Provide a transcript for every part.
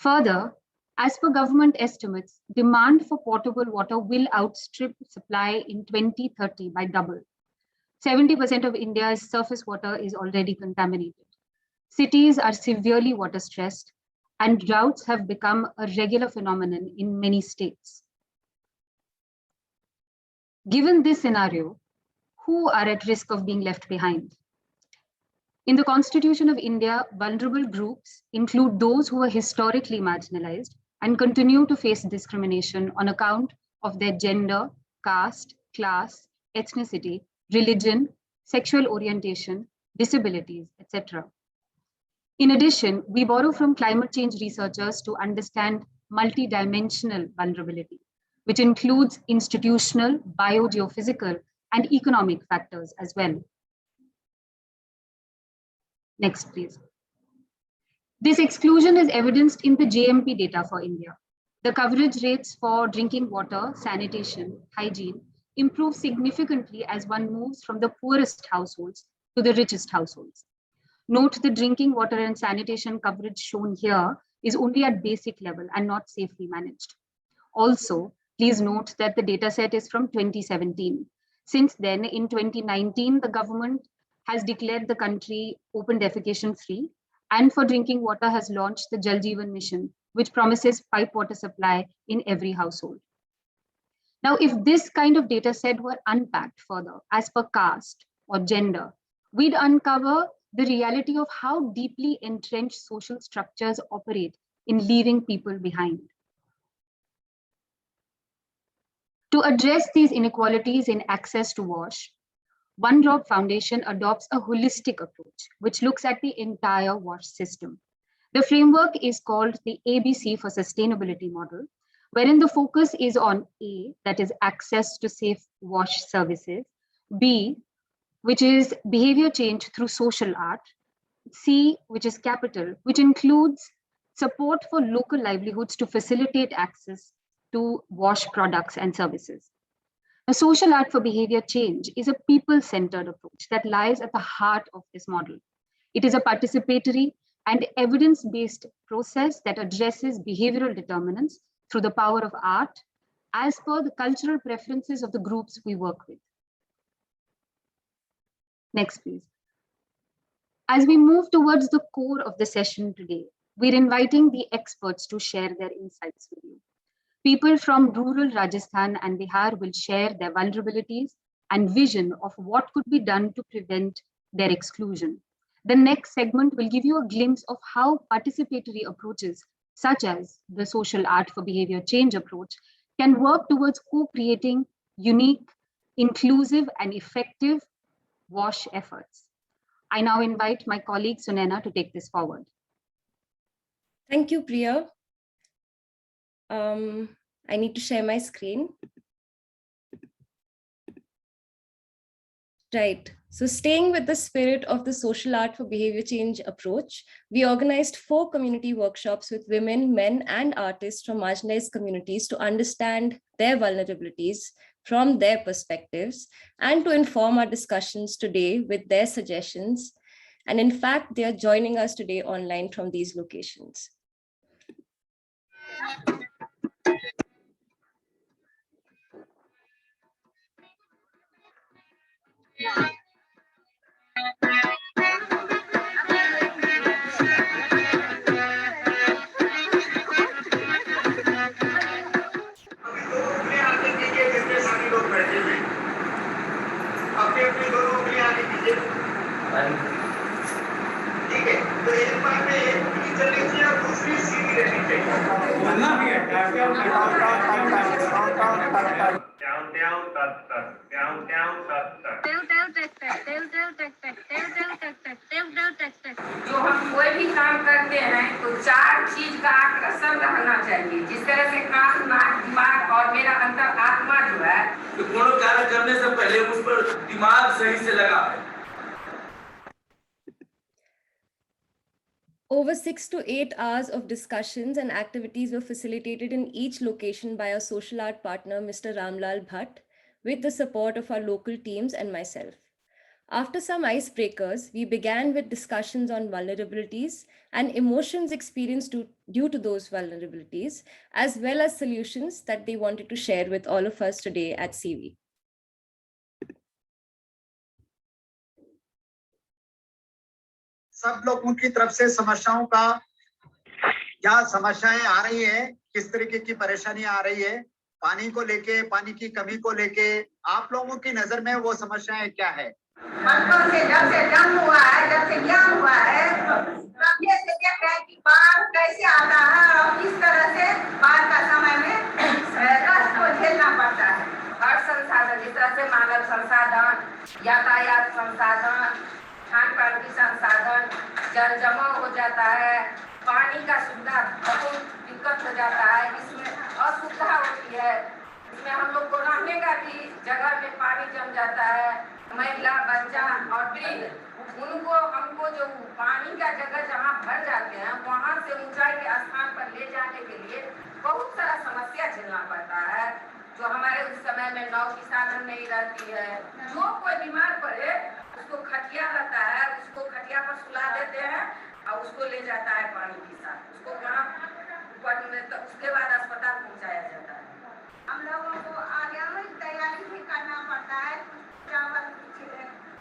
Further, as per government estimates, demand for potable water will outstrip supply in 2030 by double. 70% of India's surface water is already contaminated. Cities are severely water stressed, and droughts have become a regular phenomenon in many states. Given this scenario, who are at risk of being left behind? In the Constitution of India, vulnerable groups include those who are historically marginalized and continue to face discrimination on account of their gender, caste, class, ethnicity, religion, sexual orientation, disabilities, etc. In addition, we borrow from climate change researchers to understand multidimensional vulnerability, which includes institutional, biogeophysical, and economic factors as well. Next, please. This exclusion is evidenced in the JMP data for India. The coverage rates for drinking water, sanitation, hygiene improve significantly as one moves from the poorest households to the richest households. Note the drinking water and sanitation coverage shown here is only at basic level and not safely managed. Also, please note that the data set is from 2017. Since then, in 2019, the government has declared the country open defecation free, and for drinking water has launched the Jal Jeevan Mission, which promises pipe water supply in every household. Now, if this kind of data set were unpacked further as per caste or gender, we'd uncover the reality of how deeply entrenched social structures operate in leaving people behind. To address these inequalities in access to WASH, One Drop Foundation adopts a holistic approach, which looks at the entire WASH system. The framework is called the ABC for Sustainability model, wherein the focus is on A, that is access to safe WASH services, B, which is behavior change through social art, C, which is capital, which includes support for local livelihoods to facilitate access to WASH products and services. A social art for behavior change is a people-centered approach that lies at the heart of this model. It is a participatory and evidence-based process that addresses behavioral determinants through the power of art as per the cultural preferences of the groups we work with. Next, please. As we move towards the core of the session today, we're inviting the experts to share their insights with you. People from rural Rajasthan and Bihar will share their vulnerabilities and vision of what could be done to prevent their exclusion. The next segment will give you a glimpse of how participatory approaches, such as the social art for behavior change approach, can work towards co-creating unique, inclusive, and effective WASH efforts. I now invite my colleague Sunaina to take this forward. Thank you, Priya. I need to share my screen. Right. So staying with the spirit of the social art for behavior change approach, we organized 4 community workshops with women, men, and artists from marginalized communities to understand their vulnerabilities from their perspectives and to inform our discussions today with their suggestions. And in fact, they are joining us today online from these locations. जो हम कोई भी काम करते हैं तो 4 चीज का आकर्षण रहना चाहिए, जिस तरह से कान, नाक, दिमाग और मेरा अंतर आत्मा जो है, तो कोनो कार्य करने से पहले उस पर दिमाग सही से लगा है। Over 6 to 8 hours of discussions and activities were facilitated in each location by our social art partner, Mr. Ramlal Bhatt, with the support of our local teams and myself. After some icebreakers, we began with discussions on vulnerabilities and emotions experienced due to those vulnerabilities, as well as solutions that they wanted to share with all of us today at CV. सब लोगों की तरफ से समस्याओं का क्या समस्याएं आ रही है, किस तरीके की परेशानी आ रही है, पानी को लेके, पानी की कमी को लेके आप लोगों की नजर में वो समस्याएं क्या है? बचपन से जब से जन्म हुआ है, जब से ज्ञान हुआ है, तब ये से देख रहे हैं कि बाढ़ कैसे आता है और किस तरह से बाढ़ का समय में कष्ट को झेलना पड़ता है। हर संसाधन, जिस तरह से मानव संसाधन, यातायात संसाधन, खान पान की संसाधन, जल जमाव हो जाता है, पानी का सुविधा बहुत दिक्कत हो जाता है, इसमें असुविधा होती है, इसमें हम लोग को रहने का भी जगह में पानी जम जाता है, महिला, बच्चा और वृद्ध, उनको हमको जो पानी का जगह जहाँ भर जाते हैं वहाँ से ऊंचाई के स्थान पर ले जाने के लिए बहुत सारा समस्या झेलना पड़ता है, जो हमारे उस समय में नाव की साधन नहीं रहती है। जो कोई बीमार पड़े उसको खटिया रहता है, उसको खटिया पर सुला देते हैं और उसको ले जाता है पानी के साथ, उसको वहाँ उसके बाद अस्पताल पहुँचाया जाता है। हम लोगों को आगे तैयारी भी करना पड़ता है, चावल,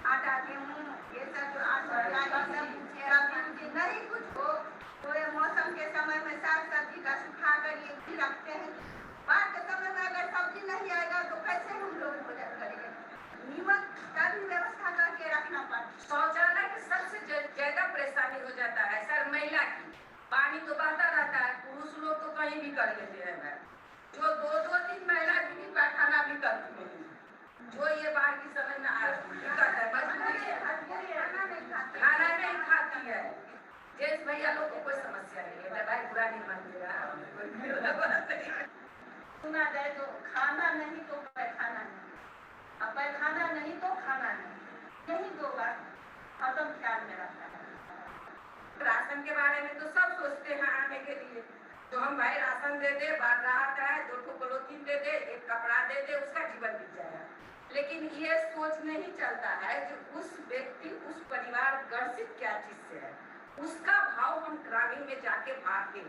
आटा, गेहूँ, ये सब नहीं कुछ हो, पूरे मौसम के समय में साग सब्जी का सुखा कर ये भी रखते हैं। बाढ़ के समय में अगर सब्जी नहीं आएगा तो कैसे हम लोग भोजन करेंगे? नीमक का भी व्यवस्था करके रखना पड़ता है। शौचालय की सबसे ज्यादा परेशानी हो जाता है सर महिला की। पानी तो बहता रहता है, पुरुष लोग तो कहीं भी कर लेते हैं, जो 2-2 दिन महिला भी पैखाना भी करती है, जो ये बाढ़ की समय में दिक्कत है, खाना नहीं खाती है। जेस भैया लोग को कोई समस्या नहीं है, भाई बुरा नहीं मानिएगा। सुना जाए तो खाना नहीं तो पैखाना नहीं, अब पैखाना नहीं तो खाना नहीं, यही 2 बात खत्म ख्याल में रहता है। राशन के बारे में तो सब सोचते हैं आने के लिए, तो हम भाई राशन दे दे, बाढ़ राहत है, 2 ठो पॉलिथीन दे दे, 1 कपड़ा दे दे, उसका जीवन बीत जाएगा। लेकिन ये सोच नहीं चलता है कि उस व्यक्ति, उस परिवार ग्रसित क्या चीज से है, उसका भाव हम ग्रामीण में जाके बांटे,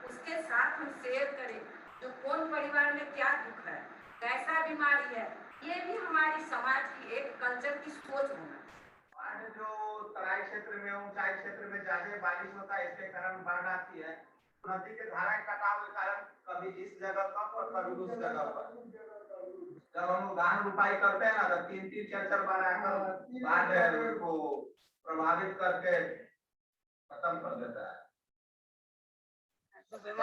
उसके साथ हम शेयर करें, जो कौन परिवार में क्या दुख है, कैसा बीमारी है, ये भी हमारी समाज की एक कल्चर की सोच होना। जो तराई क्षेत्र में, ऊंचाई क्षेत्र में ज्यादा बारिश होता है, इसके कारण बाढ़ आती है। नदी के धारा कटाव के कारण कभी इस जगह पर और कभी उस जगह पर जब हम धान रुपाई करते हैं ना, तो 3-3, 4-4 बार आकर बाढ़ को प्रभावित करके खत्म कर देता है। ऊपर जगह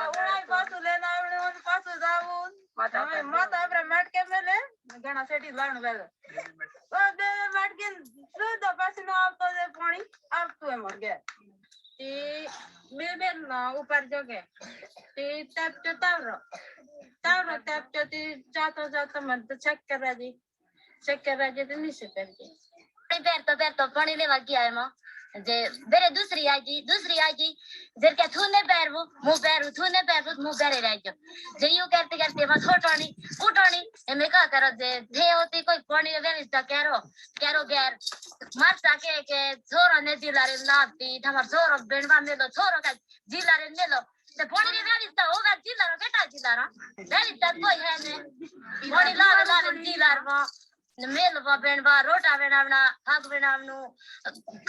तो पानी लेवा गया है मां जे बेरे दूसरी आई जी जर क्या थूने पैरवो मुंह पैरवो थूने पैरवो मुंह पैरे रह जो जे यू करते करते बस होटोनी उठोनी एमे का करो जे थे होती कोई पानी व्यवस्था करो गैर मार सके के छोरो ने जिलारे नाती हमर छोरो बेनवा में लो छोरो का जिलारे ने लो ते पानी रे व्यवस्था होगा जिलारो केटा जिलारो व्यवस्था कोई है ने पानी ला जिलारो मेलवा बेनवा रोटा बेनावना भाग बेनावनु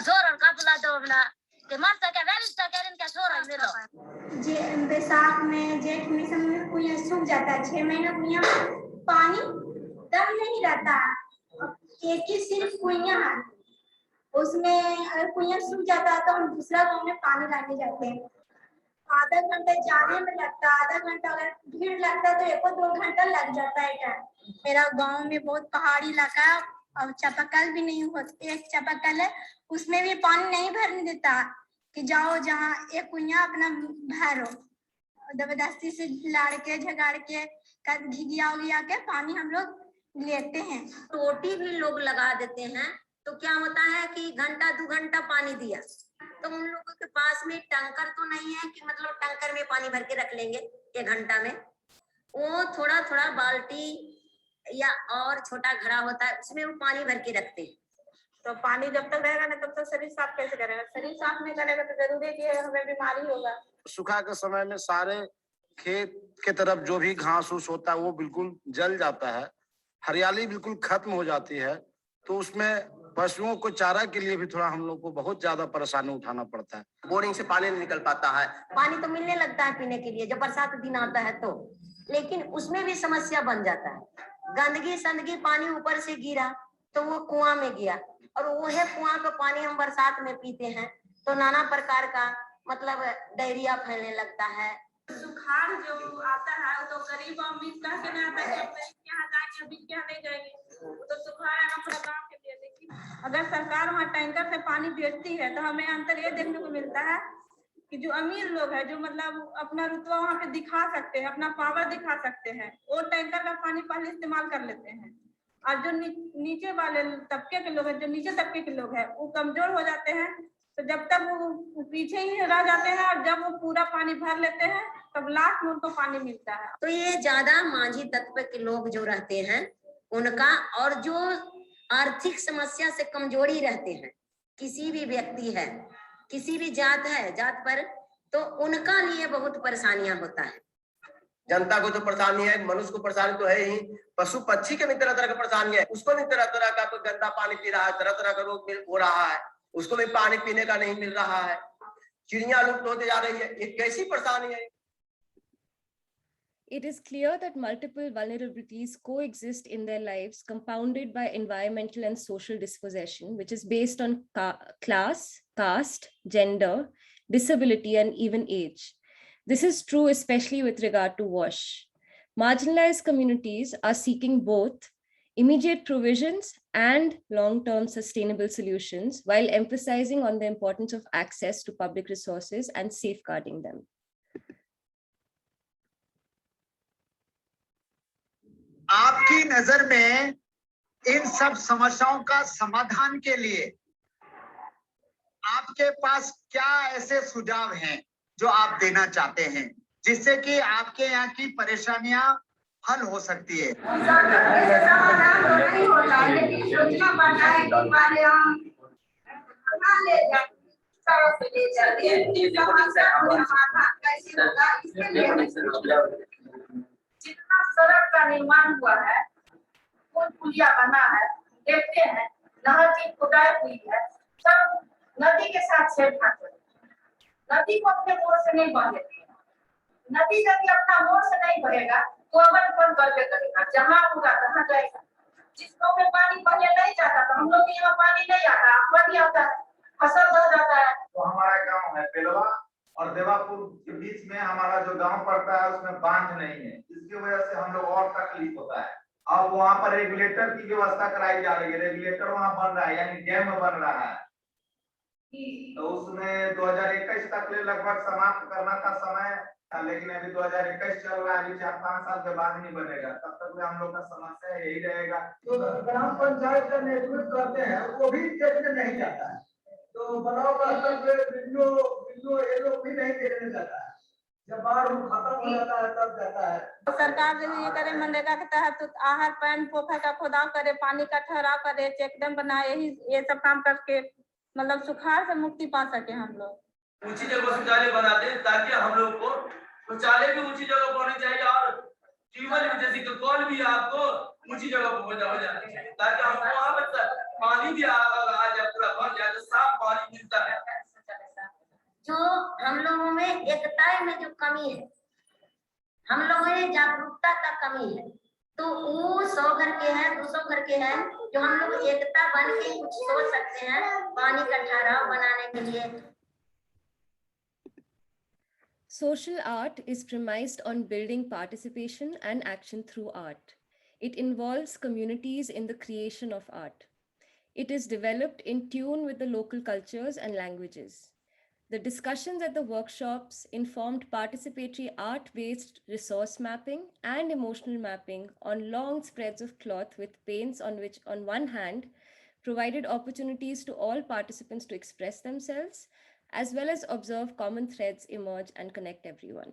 छोरो कपला दोवना के मारता के व्यवस्था करें क्या छोरो मेलो जे बैसाख में, जेठ में सब में कुएं सूख जाता है, 6 महीना कुएं पानी दम नहीं रहता, एक ही सिर्फ कुएं है, उसमें अगर कुएं सूख जाता है तो हम दूसरा गांव में पानी लाने जाते हैं, आधा घंटा जाने में लगता है, आधा घंटा अगर भीड़ लगता है तो 1-2 घंटा लग जाता है। मेरा गांव में बहुत पहाड़ी इलाका है और चापाकल भी नहीं होता, एक चापाकल है उसमें भी पानी नहीं भरने देता कि जाओ जहाँ एक कुइया अपना भरो, जबरदस्ती से लाड़ के झगाड़ के घिघिया के पानी हम लोग लेते हैं। टोटी भी लोग लगा देते हैं तो क्या होता है कि 1-2 घंटा पानी दिया तो उन लोगों के पास में टैंकर तो नहीं है कि मतलब टैंकर में पानी भर के रख लेंगे 1 घंटा में, वो थोड़ा बाल्टी या और छोटा घड़ा होता है उसमें वो पानी भर के रखते हैं तो पानी जब तक रहेगा ना तब तक शरीर साफ कैसे करेगा, शरीर साफ नहीं करेगा तो जरूरी है कि हमें बीमारी होगा। सुखा के समय में सारे खेत के तरफ जो भी घास फूस होता है वो बिल्कुल जल जाता है, हरियाली बिल्कुल खत्म हो जाती है। तो उसमें पशुओं को चारा के लिए भी थोड़ा हम लोग को बहुत ज्यादा परेशानी उठाना पड़ता है। बोरिंग से पानी नहीं निकल पाता है। पानी तो मिलने लगता है पीने के लिए जब बरसात दिन आता है तो, लेकिन उसमें भी समस्या बन जाता है। गंदगी संदगी पानी ऊपर से गिरा तो वो कुआं में गया, और वह कुआं का पानी हम बरसात में पीते हैं तो नाना प्रकार का मतलब डायरिया फैलने लगता है। सुखाड़ जो आता है वो तो गरीब अमीर कह के नहीं आता है कि यहाँ जाएंगे अभी क्या नहीं जाएंगे, तो सुखाड़ है अपना गाँव के लिए। लेकिन अगर सरकार वहाँ टैंकर से पानी भेजती है तो हमें अंतर ये देखने को मिलता है कि जो अमीर लोग हैं, जो मतलब अपना रुतबा वहाँ पे दिखा सकते हैं, अपना पावर दिखा सकते हैं, वो टैंकर का पानी पहले इस्तेमाल कर लेते हैं। और जो नीचे वाले तबके के लोग हैं, जो नीचे तबके के लोग हैं, वो कमजोर हो जाते हैं। तो जब तक वो पीछे ही रह जाते हैं और जब वो पूरा पानी भर लेते हैं तब लास्ट में उनको पानी मिलता है। तो ये ज्यादा माझी तत्व के लोग जो रहते हैं उनका, और जो आर्थिक समस्या से कमजोरी रहते हैं, किसी भी व्यक्ति है, किसी भी जात है, जात पर, तो उनका लिए बहुत परेशानियां होता है। जनता को तो परेशानी है, मनुष्य को परेशानी तो है ही, पशु पक्षी के भी तरह तरह की परेशानी है। उसको भी तरह तरह का कोई गंदा पानी पी रहा है, तरह तरह का रोग हो रहा है, उसको भी पानी पीने का नहीं मिल रहा है, चिड़िया लुप्त होते जा रही है। ये कैसी परेशानी है? It is clear that multiple vulnerabilities coexist in their lives, compounded by environmental and social dispossession, which is based on class, caste, gender, disability, and even age. This is true especially with regard to WASH. Marginalized communities are seeking both immediate provisions and long-term sustainable solutions, while emphasizing on the importance of access to public resources and safeguarding them. आपकी नजर में इन सब समस्याओं का समाधान के लिए आपके पास क्या ऐसे सुझाव हैं जो आप देना चाहते हैं, जिससे कि आपके यहाँ की परेशानियां हल हो सकती है? जितना सड़क का निर्माण हुआ है, पुल पुलिया बना है, देखते हैं नहर की खुदाई हुई है, सब नदी के साथ छेड़छाड़ करते हैं। नदी को अपने मोड़ से नहीं बह देती है। नदी यदि अपना मोड़ से नहीं बहेगा तो अमन कौन करके करेगा? जहाँ होगा तहाँ जाएगा। जिस गाँव में पानी पहले नहीं जाता था, हम लोग के यहाँ पानी नहीं आता, पानी आता है, फसल बह जाता है। तो हमारा गाँव है बेलवा और देवापुर के बीच में हमारा जो गांव पड़ता है उसमें बांध नहीं है, जिसकी वजह से हम लोग और तकलीफ होता है। अब वहां पर रेगुलेटर की व्यवस्था कराई जा रही है, रेगुलेटर वहां बन रहा है, यानी डैम बन रहा है। तो उसमें 2021 तक ले लगभग समाप्त करना का समय था, लेकिन अभी 2021 चल रहा है, अभी 4-5 साल के बाद नहीं बनेगा, तब तक हम लोग का समस्या यही रहेगा। तो ग्राम पंचायत का नेतृत्व करते हैं वो भी देखने नहीं जाता है, तो बनाव का स्तर पे वीडियो ये लोग भी नहीं देखने जाता है। जब बाढ़ खत्म हो जाता है तब जाता है। सरकार जो ये करे मनरेगा के तहत तो आहार पैन पोखर का खोदाव करे, पानी का ठहराव करे, चेक डैम बनाए, यही ये सब काम करके मतलब सुखाड़ से मुक्ति पा सके हम लोग। ऊंची जगह शौचालय बनाते हैं ताकि हम लोग को शौचालय भी ऊंची जगह पर होनी चाहिए, और ट्यूबवेल भी, जैसे कि कॉल भी आपको ऊंची जगह पर हो जाना चाहिए, ताकि हमको वहाँ पर पानी भी आ जाए, पूरा भर जाए, तो साफ पानी मिलता है। जो हम लोगों में एकता में जो कमी है, हम लोगों में जागरूकता का कमी है, तो वो 100 घर के हैं, 200 घर के हैं, जो हम लोग एकता बन के कुछ सोच सकते हैं पानी का ठहराव बनाने के लिए। Social art is premised on building participation and action through art. It involves communities in the creation of art. It is developed in tune with the local cultures and languages. The discussions at the workshops informed participatory art-based resource mapping and emotional mapping on long spreads of cloth with paints on which, on one hand, provided opportunities to all participants to express themselves, as well as observe common threads emerge and connect everyone.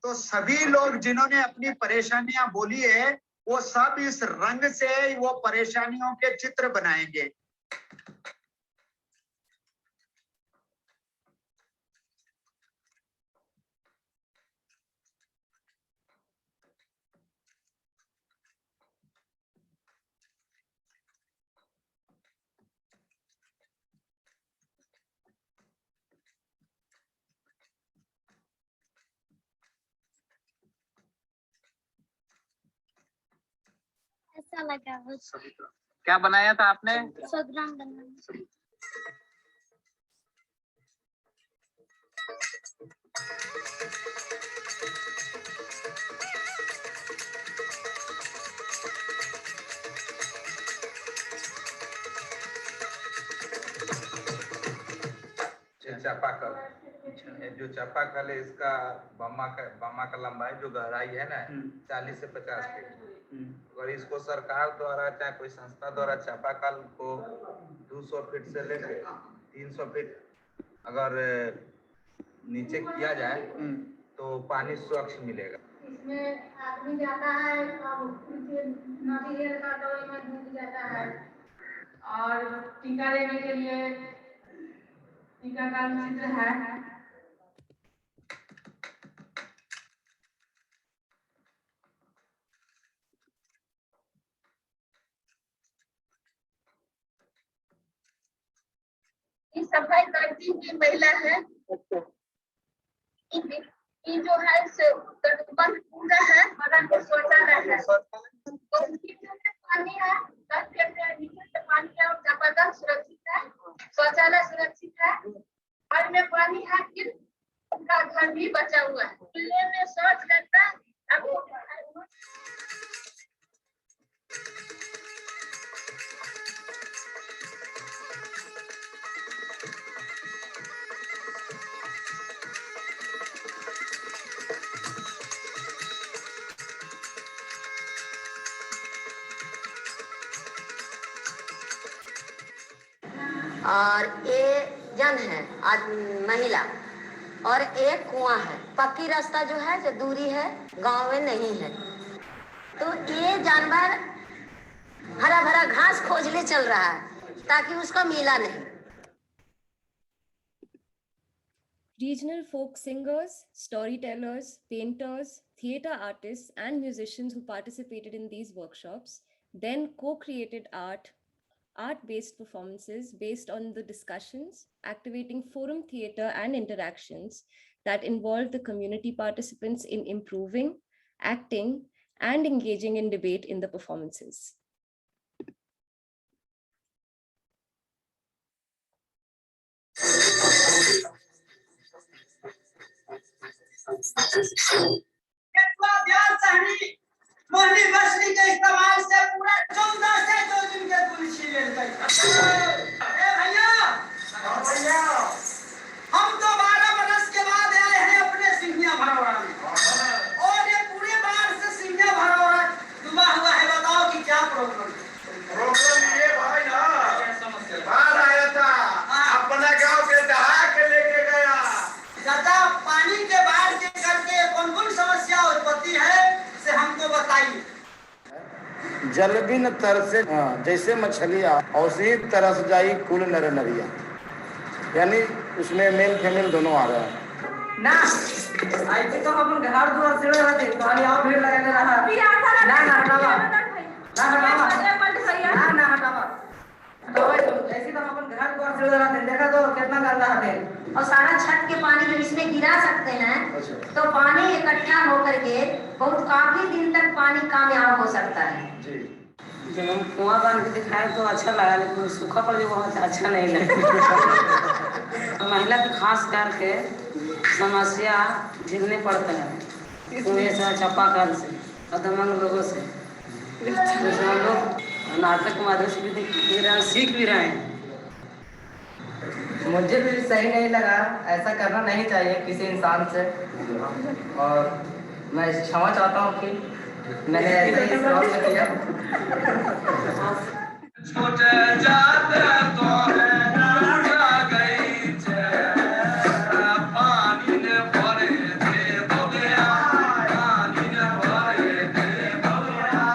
तो सभी लोग जिन्होंने अपनी परेशानियां बोली है वो सब इस रंग से वो परेशानियों के चित्र बनाएंगे। ऐसा लगा बस। क्या बनाया था आपने? 100 ग्राम बनाना। चापाकल, जो चापाकल है इसका बम्मा का लंबाई जो गहराई है ना 40 से 50 फीट। और इसको सरकार द्वारा चाहे कोई संस्था द्वारा चापाकल को 200 फीट से लेकर 300 फीट अगर नीचे किया जाए तो पानी स्वच्छ मिलेगा। इसमें आदमी जाता है नारियल का डोई में डूब जाता है और टीका लेने के लिए टीका का चित्र है। ये सफाई करती हुई महिला है। ये जो है तटबंध पूरा है, बगल में शौचालय है, पानी है, 10 फीट से नीचे पानी है और चापाकल सुरक्षित है, शौचालय सुरक्षित है, घर में पानी है, फिर उनका घर भी बचा हुआ है। खुले में शौच करना और ये जन है आज महिला और एक कुआं है। पक्की रास्ता जो है जो दूरी है गांव में नहीं है, तो ये जानवर हरा भरा घास खोजने चल रहा है ताकि उसको मिला नहीं। Regional folk singers, storytellers, painters, theatre artists, and musicians who participated in these workshops then co-created art-based performances based on the discussions, activating forum theatre and interactions that involved the community participants in improving, acting, and engaging in debate in the performances. मोहनी मछली के इस्तेमाल से पूरा 14 से 2 दिन के कुल छीन गई। भैया हम तो 12 बरस के बाद आए हैं अपने सिंघिया भरौरा में और ये पूरे बार से सिंघिया भरौरा डूबा हुआ है। बताओ कि क्या प्रॉब्लम ये भाई ना बाढ़ आया था, अपना गांव के दहा के लेके गया। दादा पानी के बाढ़ के करके कौन कौन समस्या उत्पत्ति है से हमको बताइए। जल बिन तरसे जैसे मछलियां उसी तरस जाई कुल नर नरिया, यानी उसमें मेल फीमेल दोनों आ रहे हैं ना। आई तो अपन घर द्वार से रहते पानी और भीड़ लगा रहा ना ना हटावा ना हटावा तो ऐसे तो अपन घर द्वार से रहते देखा तो कितना गंदा है और सारा छत के पानी जो इसमें गिरा सकते हैं तो पानी इकट्ठा होकर के बहुत काफी दिन तक पानी कामयाब हो सकता है। जब हम कुआं बन के दिखाए तो अच्छा लगा, लेकिन सूखा पर जो बहुत अच्छा नहीं लगा। महिला की खास करके समस्या झेलने पड़ते हैं कुएं से, चापाकल से, अधमंग लोगों से। जैसे हम लोग नाटक के माध्यम से भी सीख भी रहे हैं। मुझे भी सही नहीं लगा, ऐसा करना नहीं चाहिए किसी इंसान से, और मैं क्षमा चाहता हूँ कि मैंने ऐसे ही प्रॉब्लम किया। छोटे जाते तो है गई पानी ने भरे थे बगया, पानी ने भरे थे बगया।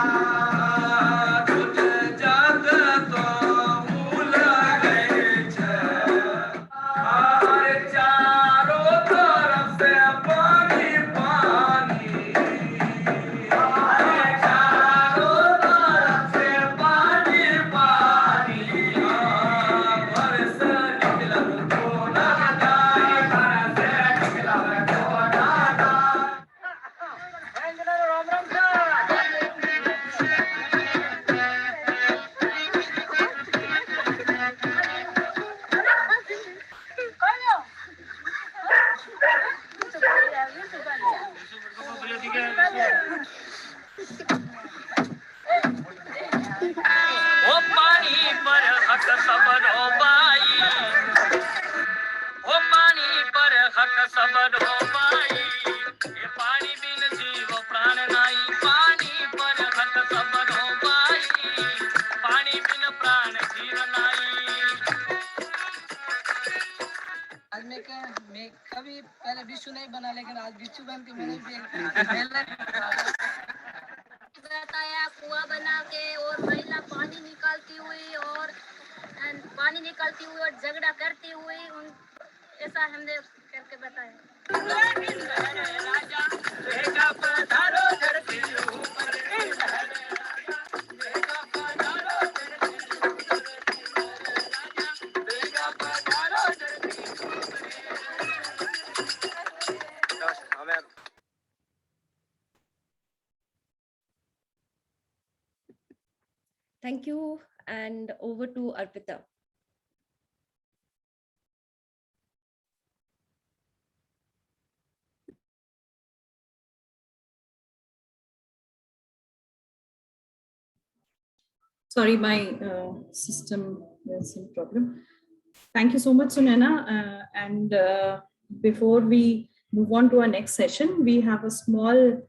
सबद हो पाई ये पानी बिन जीव प्राण नाई पानी पर हत सबद हो पाई पानी बिन प्राण जीव नाई आज मैं कभी पहले बिच्छू नहीं बना लेकिन आज बिच्छू बन के मैंने भी बताया कुआं बना के और महिला पानी निकालती हुई और झगड़ा करती हुई ऐसा हमने करके बताया। Thank you, and over to Arpita. Sorry, my system has some problem. Thank you so much, Sunena. And before we move on to our next session, we have a small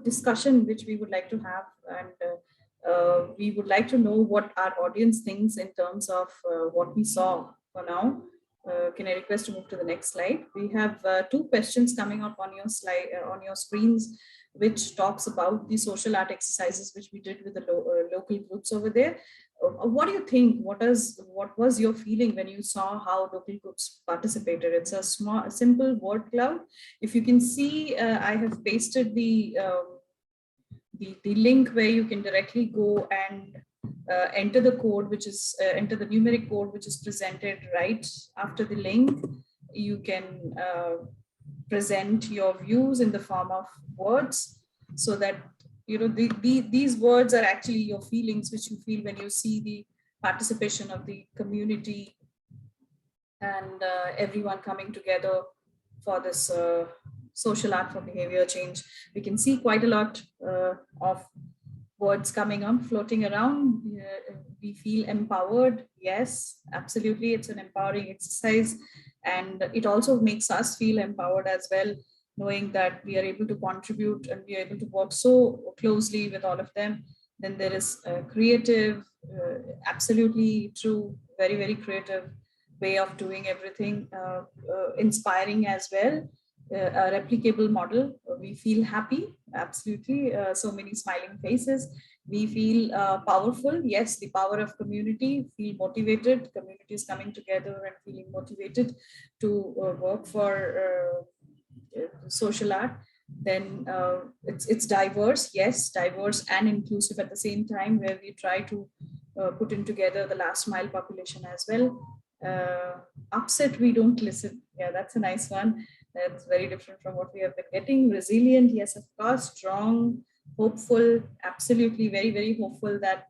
discussion which we would like to have, and we would like to know what our audience thinks in terms of what we saw for now. Can I request to move to the next slide? We have 2 questions coming up on your slide, on your screens, which talks about the social art exercises which we did with the local groups over there. What do you think? What was your feeling when you saw how local groups participated? It's a simple word cloud. If you can see, I have pasted the link where you can directly go and enter the code, which is enter the numeric code, which is presented right after the link. You can present your views in the form of words, so that these words are actually your feelings, which you feel when you see the participation of the community and everyone coming together for this social art for behavior change. We can see quite a lot of words coming up, floating around. We feel empowered. Yes, absolutely. It's an empowering exercise. And it also makes us feel empowered as well, knowing that we are able to contribute and we are able to work so closely with all of them. Then there is a creative, absolutely true, very, very creative way of doing everything, inspiring as well, a replicable model. We feel happy, absolutely, so many smiling faces. We feel powerful. Yes, the power of community, feel motivated, communities coming together and feeling motivated to work for social art. Then it's diverse, yes, diverse and inclusive at the same time, where we try to put in together the last mile population as well. Upset, we don't listen. Yeah, that's a nice one. That's very different from what we have been getting. Resilient, yes, of course. Strong, hopeful, absolutely, very, very hopeful that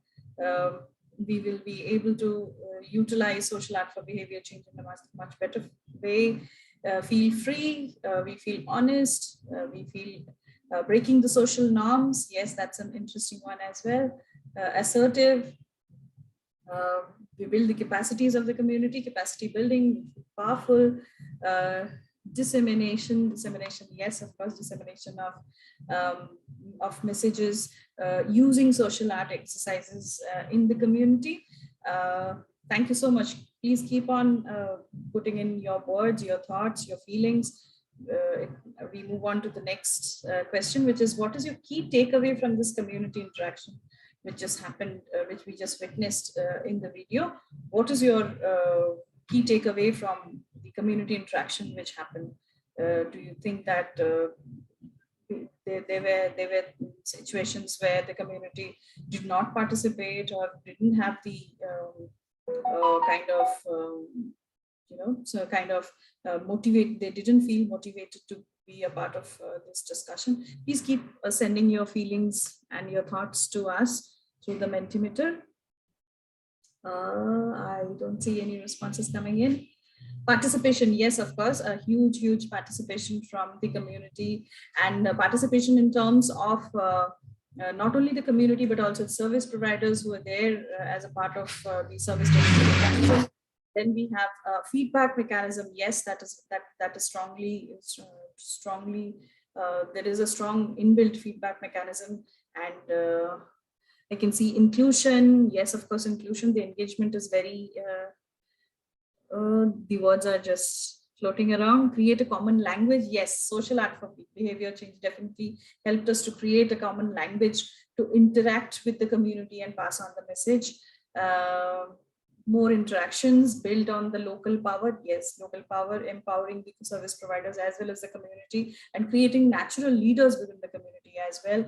we will be able to utilize social art for behavior change in a much better way. Feel free, we feel honest, we feel breaking the social norms. Yes, that's an interesting one as well. Assertive, we build the capacities of the community, capacity building, powerful. Dissemination, yes, of course, dissemination of messages using social art exercises in the community. Thank you so much. Please keep on putting in your words, your thoughts, your feelings. We move on to the next question, which is, what is your key takeaway from this community interaction which just happened, which we just witnessed in the video? What is your key takeaway from the community interaction which happened? Do you think that there were situations where the community did not participate or didn't have the motivate, they didn't feel motivated to be a part of this discussion? Please keep sending your feelings and your thoughts to us through the Mentimeter. I don't see any responses coming in. Participation, yes, of course, a huge participation from the community, and participation in terms of not only the community, but also service providers who are there as a part of the service delivery. Then we have a feedback mechanism. Yes, that is strongly there is a strong inbuilt feedback mechanism. And I can see inclusion. Yes, of course, inclusion. The engagement is very, the words are just floating around. Create a common language. Yes, social art for behavior change definitely helped us to create a common language to interact with the community and pass on the message. More interactions built on the local power. Yes, local power, empowering the service providers as well as the community, and creating natural leaders within the community as well.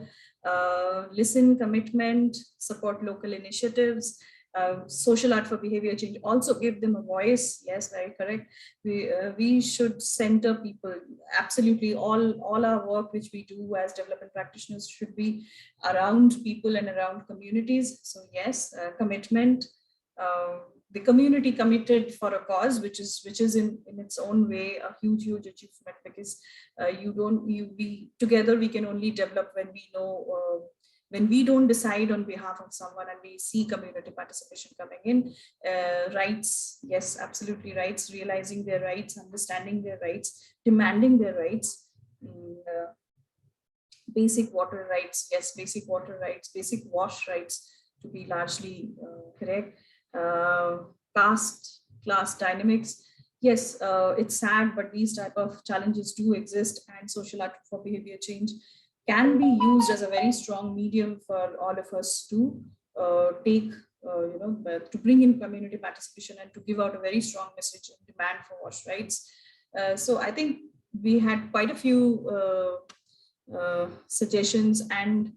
Listen, commitment, support local initiatives. Social art for behavior change, also give them a voice. Yes, very correct. We should center people. Absolutely, all our work which we do as development practitioners should be around people and around communities. So yes, commitment. The community committed for a cause, which is in its own way a huge achievement, because together we can only develop when we know, when we don't decide on behalf of someone and we see community participation coming in. Rights, yes, absolutely, rights, realizing their rights, understanding their rights, demanding their rights. Basic water rights, yes, basic water rights, basic wash rights, to be largely correct. Caste, class dynamics. Yes, it's sad, but these type of challenges do exist, and social art for behavior change can be used as a very strong medium for all of us to take, to bring in community participation and to give out a very strong message and demand for wash rights. So I think we had quite a few suggestions and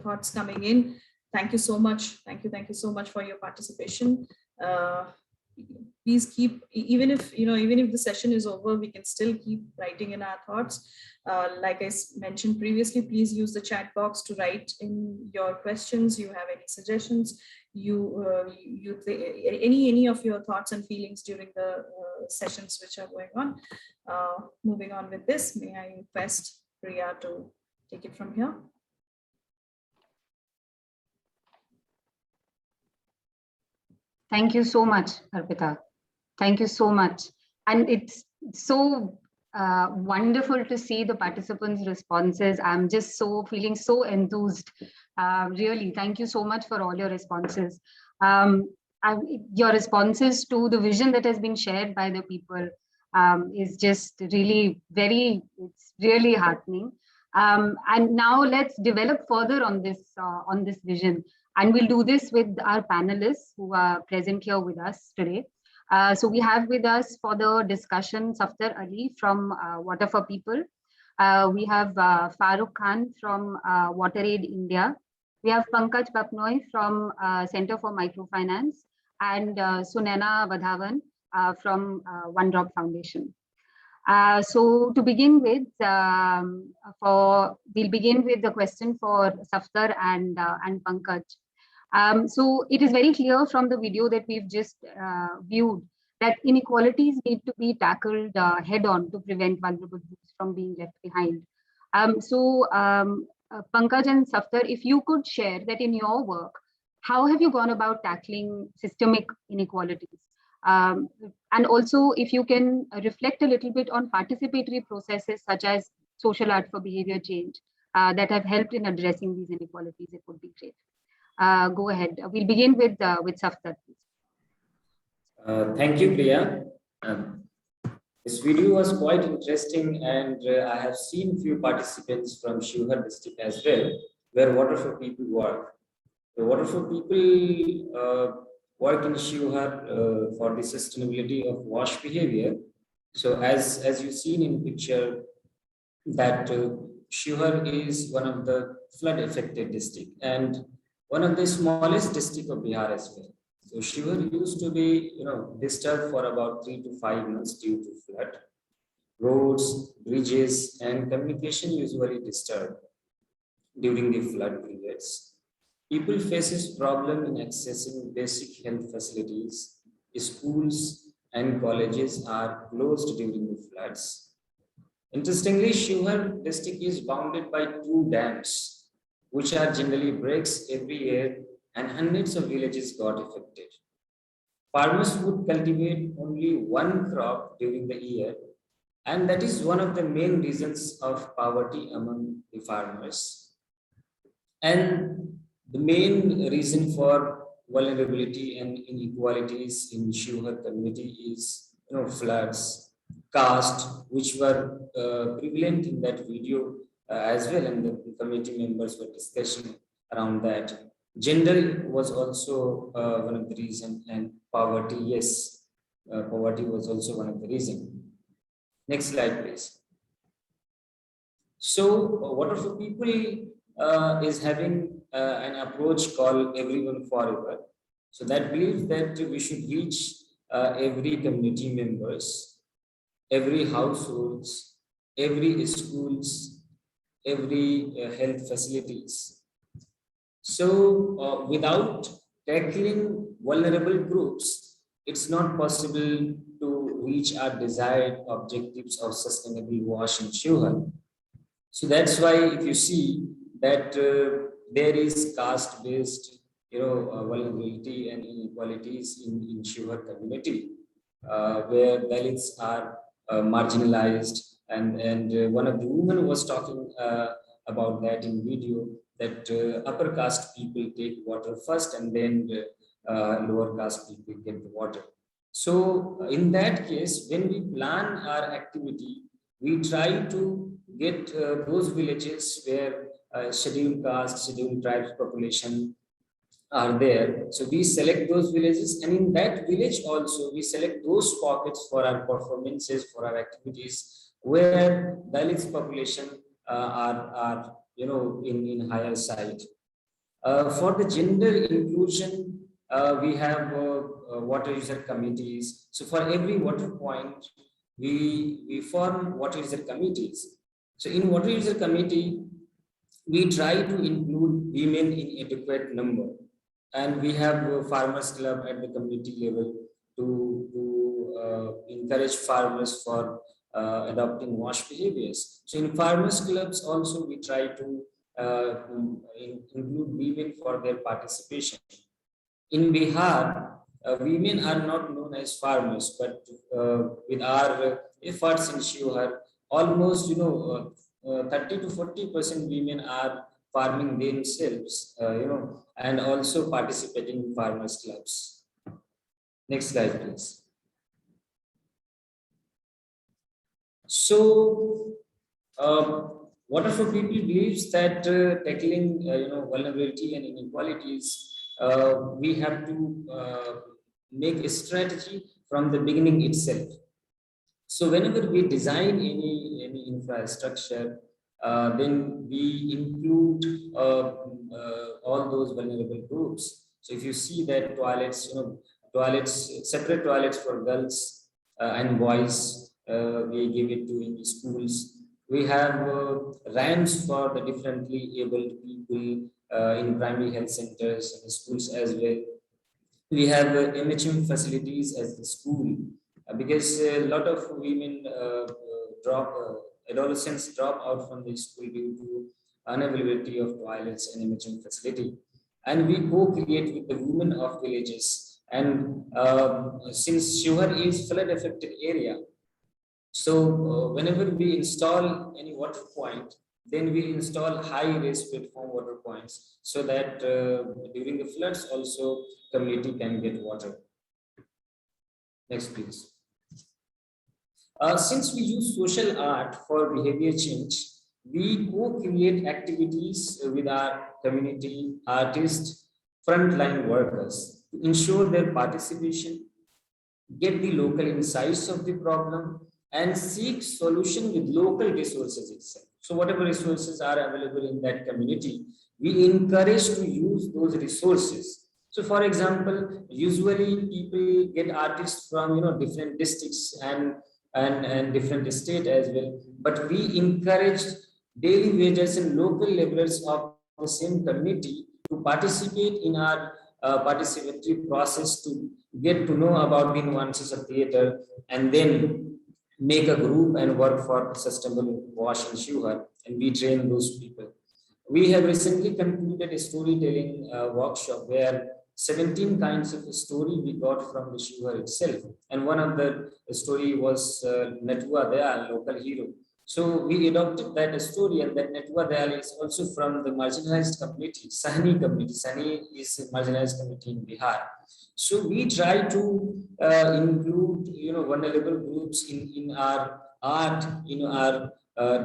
thoughts coming in. Thank you so much. Thank you so much for your participation. Please keep, even if the session is over, we can still keep writing in our thoughts. Like I mentioned previously, please use the chat box to write in your questions. You have any suggestions, any of your thoughts and feelings during the sessions which are going on. Moving on with this, may I request Priya to take it from here? Thank you so much, Arpita. Thank you so much. And it's so wonderful to see the participants' responses. I'm just feeling so enthused. Really, thank you so much for all your responses. Your responses to the vision that has been shared by the people is just really it's really heartening. And now let's develop further on this vision. And we'll do this with our panelists who are present here with us today. So we have with us for the discussion Safdar Ali from Water for People. We have Farooq Khan from WaterAid India. We have Pankaj Bapnoy from Center for Microfinance, and Sunena Vadhavan from One Drop Foundation. So to begin with, we'll begin with the question for Safdar and Pankaj. So it is very clear from the video that we've just viewed that inequalities need to be tackled head-on to prevent vulnerable groups from being left behind. Pankaj and Safdar, if you could share that in your work, how have you gone about tackling systemic inequalities? And also, if you can reflect a little bit on participatory processes such as social art for behavior change that have helped in addressing these inequalities, it would be great. Go ahead. We'll begin with Safdar, please. Thank you, Priya. This video was quite interesting, and I have seen few participants from Shivhar district as well, where Water for People work. The Water for People work in Shivhar for the sustainability of wash behavior. So as you've seen in picture, that Shivhar is one of the flood affected district and one of the smallest district of Bihar as well. So Shivhar used to be, disturbed for about 3 to 5 months due to flood. Roads, bridges, and communication usually disturbed during the flood periods. People faces problem in accessing basic health facilities. Schools and colleges are closed during the floods. Interestingly, Shivhar district is bounded by 2 dams, which are generally breaks every year, and hundreds of villages got affected. farmers would cultivate only one crop during the year, and that is one of the main reasons of poverty among the farmers. And the main reason for vulnerability and inequalities in Shivhar community is, floods, caste, which were prevalent in that video as well, and the community members were discussing around that. Gender was also one of the reasons, and poverty, yes, poverty was also one of the reasons. Next slide, please. So, Water for People is having an approach called Everyone Forever. So that believes that we should reach every community members, every households, every schools, every health facilities. So without tackling vulnerable groups, it's not possible to reach our desired objectives of sustainable wash in Shivhar. So that's why if you see that there is caste-based, vulnerability and inequalities in Shivhar community, where Dalits are marginalized, and one of the women was talking about that in video, that upper caste people take water first, and then lower caste people get the water. So in that case, when we plan our activity, we try to get those villages where scheduled caste, scheduled tribes population are there. So we select those villages, and in that village also we select those pockets for our performances, for our activities, where Dalits population are in higher side. For the gender inclusion, we have water user committees. So for every water point, we form water user committees. So in water user committee, we try to include women in adequate number, and we have a farmers club at the community level to encourage farmers for adopting wash behaviors. So in farmers clubs also we try to include women for their participation. In Bihar, women are not known as farmers, but with our efforts in Shivhar, almost 30 to 40% women are farming themselves, and also participating in farmers clubs. Next slide, please. So, Water for People believes that tackling vulnerability and inequalities, we have to make a strategy from the beginning itself. So whenever we design any infrastructure, then we include all those vulnerable groups. So if you see that toilets, separate toilets for girls and boys, we give it to in the schools. We have ramps for the differently abled people in primary health centers and schools as well. We have MHM facilities as the school, because a lot of women adolescents drop out from the school due to unavailability of toilets and MHM facility. And we co-create with the women of villages. And since Shivhar is flood affected area, so whenever we install any water point, then we install high raised platform water points, so that during the floods also community can get water. Next, please. Since we use social art for behavior change, we co-create activities with our community artists, frontline workers, to ensure their participation, get the local insights of the problem, and seek solution with local resources itself. So whatever resources are available in that community, we encourage to use those resources. So for example, usually people get artists from different districts and different state as well, but we encourage daily wages and local laborers of the same community to participate in our participatory process, to get to know about the nuances of theater, and then make a group and work for sustainable wash in Shivhar, and we train those people. We have recently concluded a storytelling workshop where 17 kinds of story we got from the Shiva itself. And one of the story was Natua Dayal, local hero. So we adopted that story, and that Natua Dayal is also from the marginalized community, Sahni community. Sahni is a marginalized community in Bihar. So we try to include, vulnerable groups in our art, in our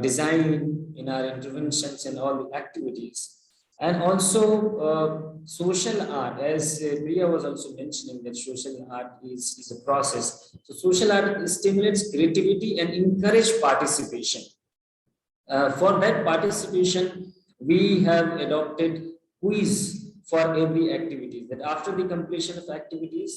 design, in our interventions and all the activities. And also social art, as Priya was also mentioning, that social art is a process. So social art stimulates creativity and encourage participation. For that participation, we have adopted quiz for every activity. That after the completion of activities,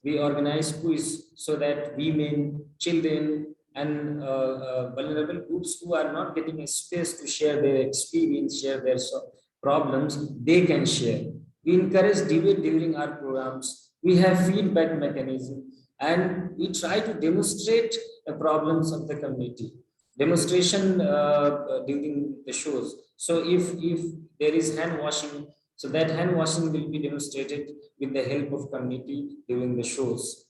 we organize quiz so that women, children, and vulnerable groups who are not getting a space to share their experience, share their problems, they can share. We encourage debate during our programs. We have feedback mechanism, and we try to demonstrate the problems of the community. Demonstration during the shows. So if there is hand washing, so that hand washing will be demonstrated with the help of community during the shows.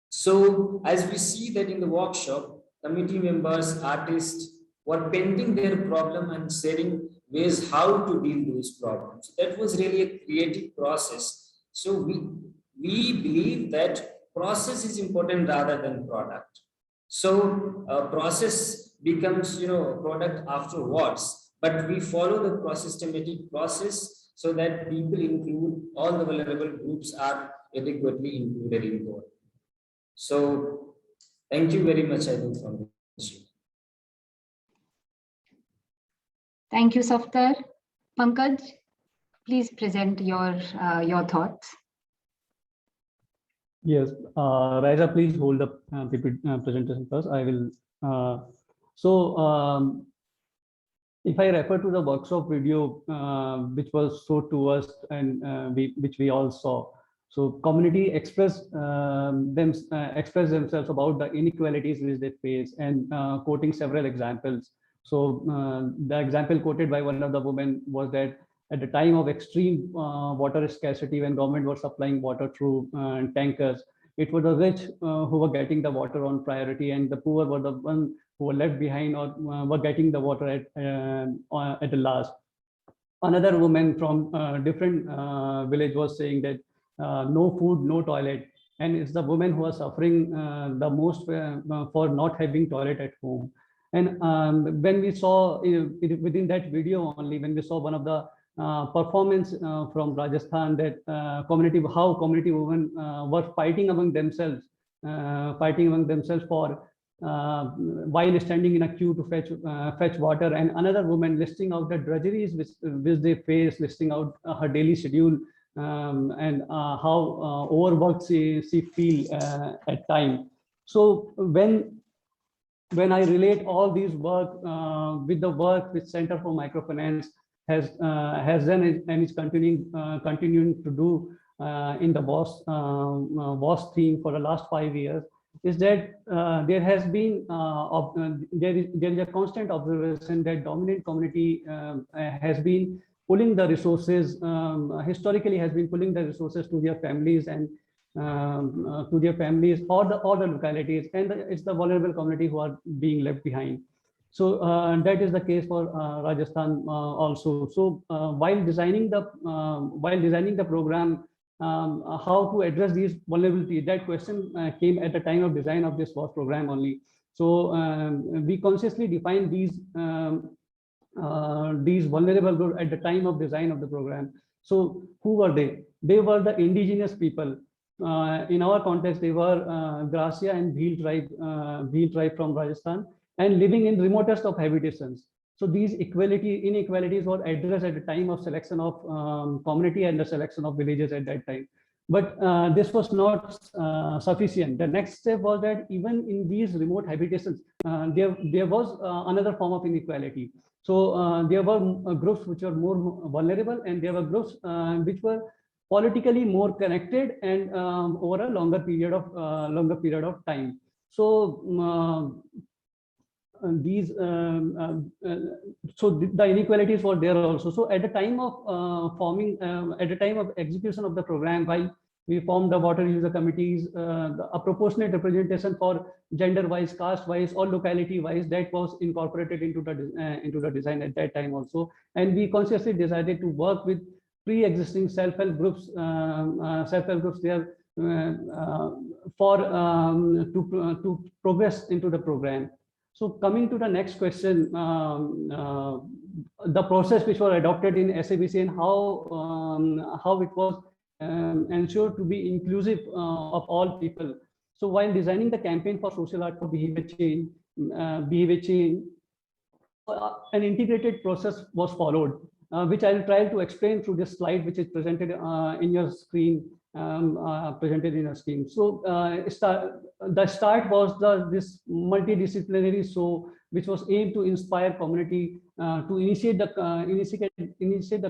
So as we see that in the workshop, committee members, artists were painting their problem and sharing ways how to deal those problems. That was really a creative process. So we believe that process is important rather than product. So process becomes, product afterwards, but we follow the systematic process so that people include all the vulnerable groups are adequately included in board. So thank you very much, I think, from the Thank you, Safdar. Pankaj, please present your thoughts. Yes, Raisa, please hold the presentation first. I will. If I refer to the workshop video, which was showed to us and which we all saw, so community express themselves about the inequalities which they face, and quoting several examples. So the example quoted by one of the women was that at the time of extreme water scarcity, when government was supplying water through tankers, it was the rich who were getting the water on priority, and the poor were the ones who were left behind or were getting the water at the last. Another woman from a different village was saying that no food, no toilet, and it's the women who are suffering the most for not having toilet at home. And when we saw within that video only, when we saw one of the performance from Rajasthan, that how community women were fighting among themselves for while standing in a queue to fetch water, and another woman listing out the drudgeries which they face, listing out her daily schedule, and how overworked she feel at time. So when I relate all these work with the work which Center for Microfinance has done and is continuing to do in the WASH theme for the last 5 years, is that there has been there is a constant observation that dominant community has been pulling the resources, historically has been pulling the resources to their families and to their families or the localities, and it's the vulnerable community who are being left behind. So that is the case for Rajasthan also. So while designing the program, how to address these vulnerabilities, that question came at the time of design of this WASH program only. So we consciously defined these vulnerable groups at the time of design of the program. So who were they? They were the indigenous people. In our context, they were Gracia and Bhil tribe from Rajasthan, and living in remotest of habitations. So these inequalities were addressed at the time of selection of community and the selection of villages at that time. But this was not sufficient. The next step was that even in these remote habitations, there was another form of inequality. So there were groups which were more vulnerable, and there were groups which were politically more connected and over a longer period of time. So these so the inequalities were there also. So at the time of at the time of execution of the program, while we formed the water user committees, a proportionate representation for gender-wise, caste-wise, or locality-wise, that was incorporated into the design at that time also. And we consciously decided to work with pre-existing self-help groups there for to progress into the program. So coming to the next question, the process which was adopted in SABC and how it was ensured to be inclusive of all people. So while designing the campaign for social art for behavior change, an integrated process was followed, which I'll try to explain through this slide, which is presented in your screen. Presented in a scheme. So the start was this multidisciplinary show, which was aimed to inspire community to initiate the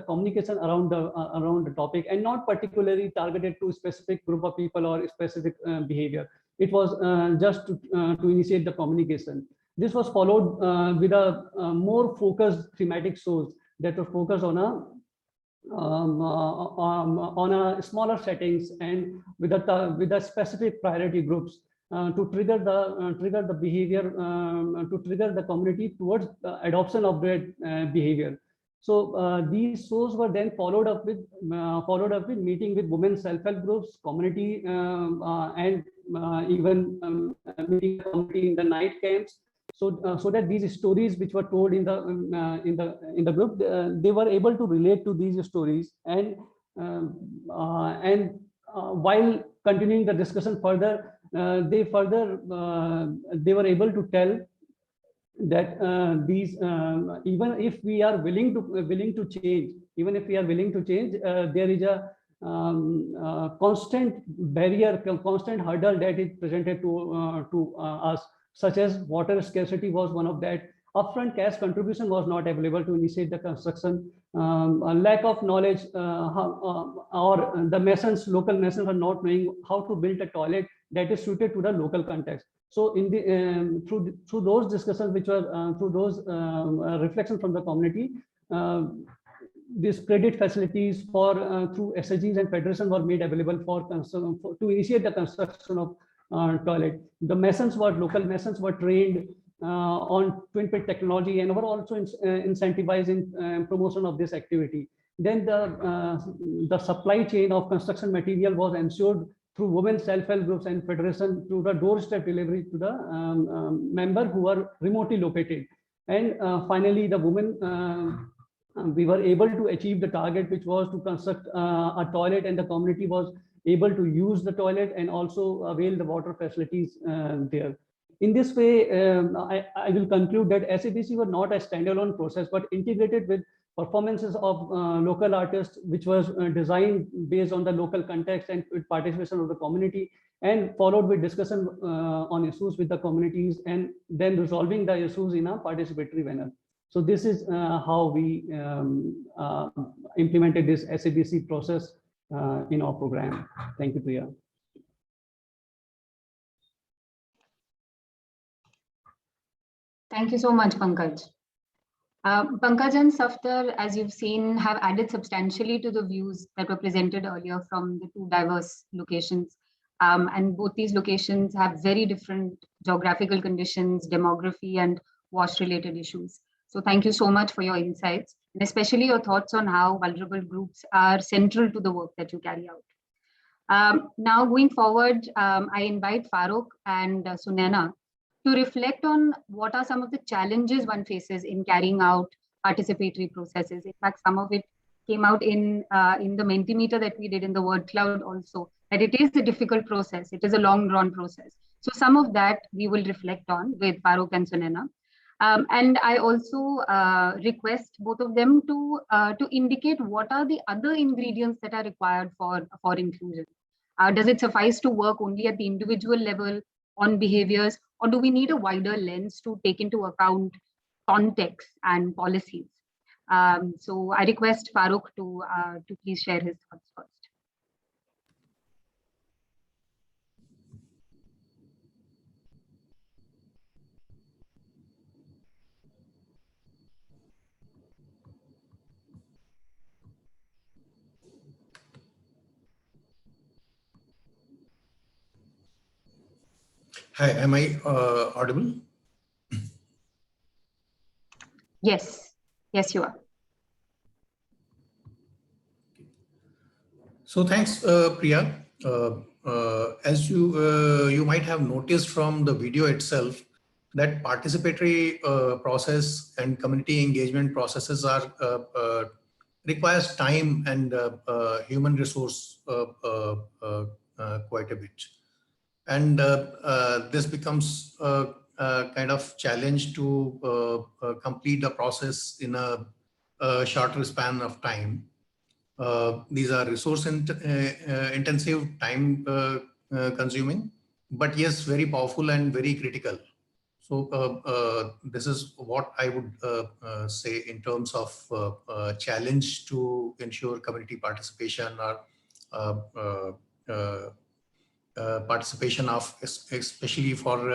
communication around the topic, and not particularly targeted to a specific group of people or a specific behavior. It was just to initiate the communication. This was followed with a more focused thematic shows that were focused on a smaller settings and with the specific priority groups to trigger the behavior, to trigger the community towards the adoption of that behavior. So these shows were then followed up with meeting with women self-help groups, community, and even meeting the community in the night camps. So that these stories which were told in the group, they were able to relate to these stories, and while continuing the discussion further, they were able to tell that these even if we are willing to change, there is a constant barrier, constant hurdle that is presented to us, such as water scarcity was one of that. Upfront cash contribution was not available to initiate the construction. A lack of knowledge, or the local masons are not knowing how to build a toilet that is suited to the local context. So in the through those discussions, which were through those reflections from the community, these credit facilities for through SSGs and federation were made available to initiate the construction of toilet. The local masons were trained on twin pit technology and were also incentivized in promotion of this activity. Then the supply chain of construction material was ensured through women self-help groups and federation, through the doorstep delivery to the member who are remotely located. And finally, the women, we were able to achieve the target, which was to construct a toilet, and the community was able to use the toilet and also avail the water facilities there. In this way, I will conclude that SABC were not a standalone process, but integrated with performances of local artists, which was designed based on the local context and with participation of the community, and followed with discussion on issues with the communities, and then resolving the issues in a participatory manner. So this is how we implemented this SABC process in our program. Thank you, Priya. Thank you so much, Pankaj. Pankaj and Safdar, as you've seen, have added substantially to the views that were presented earlier from the two diverse locations. And both these locations have very different geographical conditions, demography, and wash-related issues. So thank you so much for your insights, and especially your thoughts on how vulnerable groups are central to the work that you carry out. Now, going forward, I invite Farokh and Sunaina to reflect on what are some of the challenges one faces in carrying out participatory processes. In fact, some of it came out in the Mentimeter that we did in the word cloud also, that it is a difficult process. It is a long drawn process. So some of that we will reflect on with Farokh and Sunaina. And I also request both of them to indicate what are the other ingredients that are required for inclusion. Does it suffice to work only at the individual level on behaviors, or do we need a wider lens to take into account context and policies? So I request Farokh to please share his thoughts first. Hi, am I audible? Yes, yes, you are. So thanks, Priya. As you might have noticed from the video itself, that participatory process and community engagement processes are requires time and human resource quite a bit, and this becomes a kind of challenge to complete the process in a shorter span of time. These are resource intensive, time consuming, but yes, very powerful and very critical. So this is what I would say in terms of challenge to ensure community participation or participation of especially for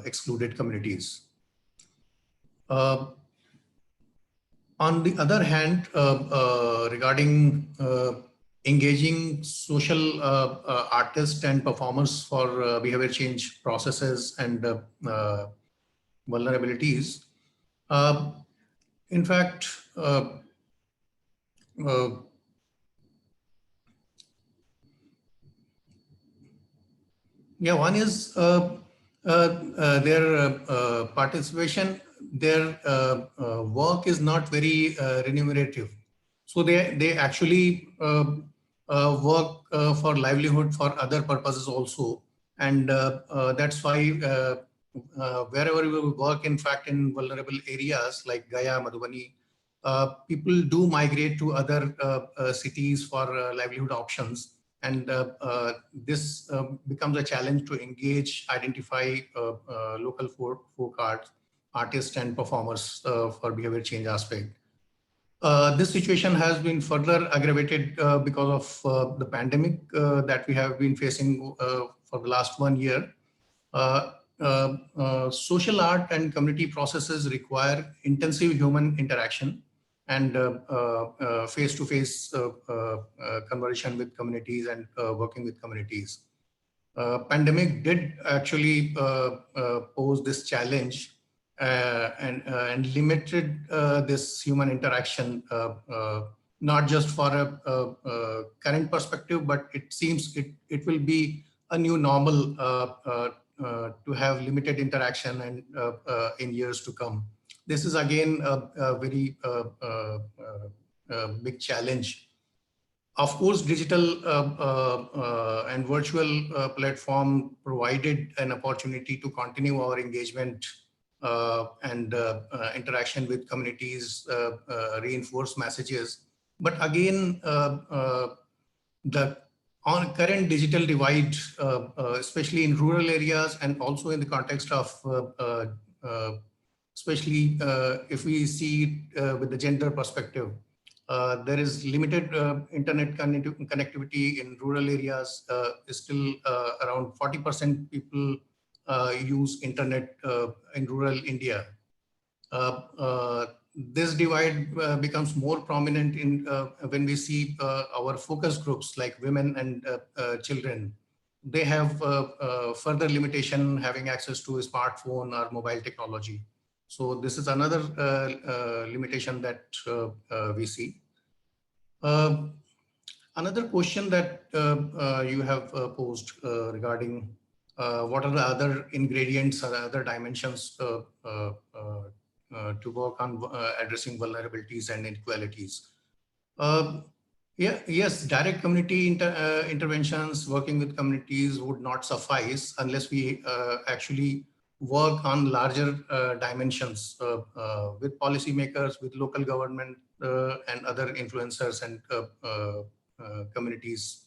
excluded communities. On the other hand, regarding engaging social artists and performers for behavior change processes and vulnerabilities, in fact, yeah, one is their participation. Their work is not very remunerative, so they actually work for livelihood for other purposes also, and that's why wherever we work, in fact, in vulnerable areas like Gaya, Madhubani, people do migrate to other cities for livelihood options. And this becomes a challenge to engage, identify local folk artists and performers for behavior change aspect. This situation has been further aggravated because of the pandemic that we have been facing for the last 1 year. Social art and community processes require intensive human interaction and face-to-face conversation with communities and working with communities. Pandemic did actually pose this challenge and limited this human interaction, not just for a current perspective, but it seems it will be a new normal to have limited interaction and in years to come. This is again a very big challenge. Of course, digital and virtual platform provided an opportunity to continue our engagement and interaction with communities, reinforce messages. But again, the current digital divide, especially in rural areas and also in the context of especially if we see with the gender perspective, there is limited internet connectivity in rural areas. Still around 40% people use internet in rural India. This divide becomes more prominent in when we see our focus groups like women and children. They have further limitation having access to a smartphone or mobile technology. So this is another limitation that we see. Another question that you have posed regarding what are the other ingredients or other dimensions to work on addressing vulnerabilities and inequalities. Yes, direct community interventions, working with communities would not suffice unless we actually work on larger dimensions with policymakers, with local government and other influencers and communities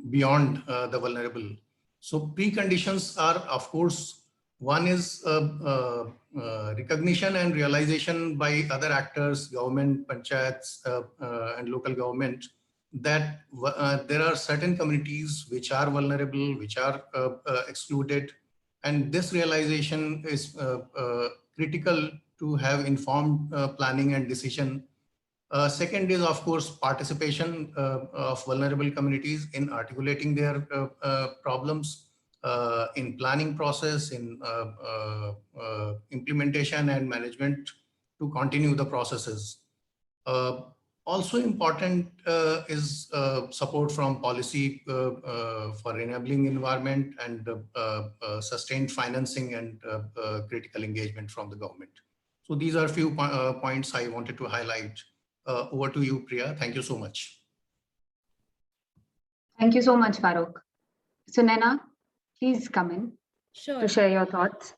beyond the vulnerable. So preconditions are, of course, one is recognition and realization by other actors, government, panchayats, and local government, that there are certain communities which are vulnerable, which are excluded. And this realization is critical to have informed planning and decision. Second is, of course, participation of vulnerable communities in articulating their problems. in planning process, in implementation and management to continue the processes. Also important is support from policy for enabling environment and sustained financing and critical engagement from the government. So these are a few points I wanted to highlight. Over to you, Priya. Thank you so much. Thank you so much, Farooq. Sunaina, please come in to share your thoughts.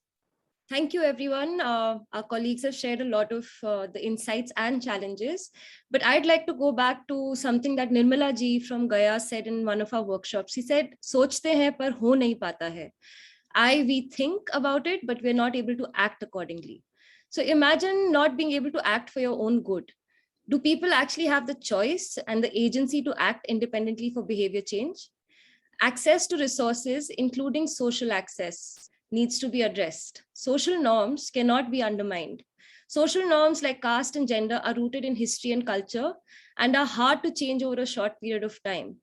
Thank you, everyone. Our colleagues have shared a lot of the insights and challenges, but I'd like to go back to something that Nirmala ji from Gaya said in one of our workshops. He said, "Sochte hain par ho nahi pata hai." We think about it, but we're not able to act accordingly. So imagine not being able to act for your own good. Do people actually have the choice and the agency to act independently for behavior change? Access to resources, including social access, needs to be addressed. Social norms cannot be undermined. Social norms like caste and gender are rooted in history and culture and are hard to change over a short period of time.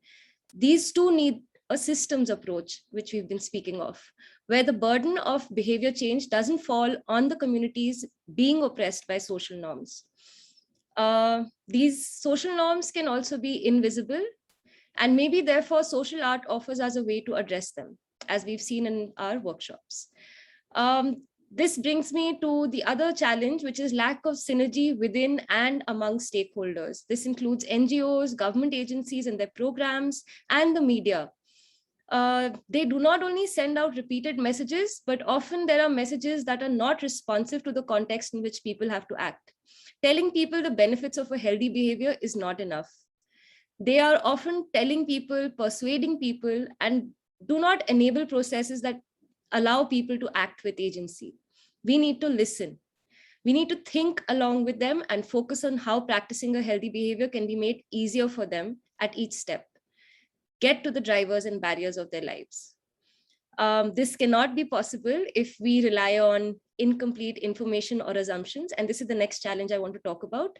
These two need a systems approach, which we've been speaking of, where the burden of behavior change doesn't fall on the communities being oppressed by social norms. These social norms can also be invisible, and maybe therefore social art offers us a way to address them, as we've seen in our workshops. This brings me to the other challenge, which is lack of synergy within and among stakeholders. This includes NGOs, government agencies and their programs, and the media. They do not only send out repeated messages, but often there are messages that are not responsive to the context in which people have to act. Telling people the benefits of a healthy behavior is not enough. They are often telling people, persuading people, and do not enable processes that allow people to act with agency. We need to listen. We need to think along with them and focus on how practicing a healthy behavior can be made easier for them at each step. Get to the drivers and barriers of their lives. This cannot be possible if we rely on incomplete information or assumptions. And this is the next challenge I want to talk about,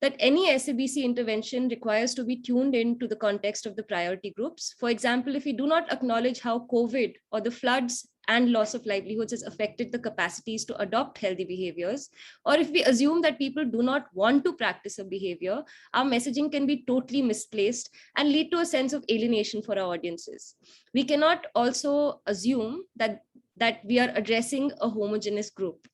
that any SABC intervention requires to be tuned into the context of the priority groups. For example, if we do not acknowledge how COVID or the floods and loss of livelihoods has affected the capacities to adopt healthy behaviors, or if we assume that people do not want to practice a behavior, our messaging can be totally misplaced and lead to a sense of alienation for our audiences. We cannot also assume that we are addressing a homogeneous group,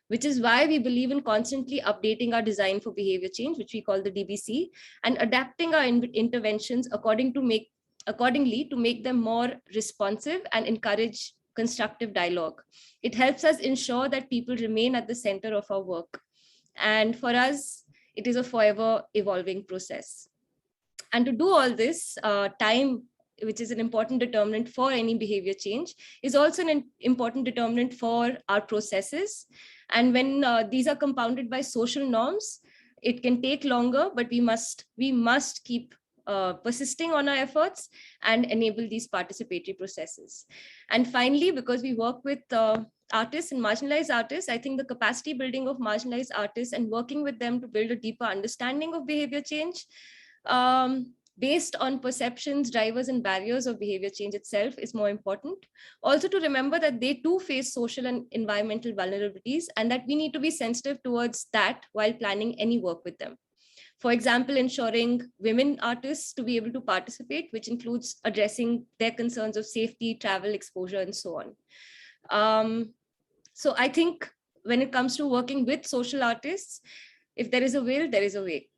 which is why we believe in constantly updating our design for behavior change, which we call the DBC, and adapting our interventions accordingly to make them more responsive and encourage constructive dialogue. It helps us ensure that people remain at the center of our work. And for us, it is a forever evolving process. And to do all this, time, which is an important determinant for any behavior change, is also an important determinant for our processes. And when these are compounded by social norms, it can take longer, but we must keep persisting on our efforts and enable these participatory processes. And finally, because we work with artists and marginalized artists, I think the capacity building of marginalized artists and working with them to build a deeper understanding of behavior change based on perceptions, drivers, and barriers of behavior change itself is more important. Also to remember that they too face social and environmental vulnerabilities, and that we need to be sensitive towards that while planning any work with them. For example, ensuring women artists to be able to participate, which includes addressing their concerns of safety, travel, exposure, and so on. So I think when it comes to working with social artists, if there is a will, there is a way.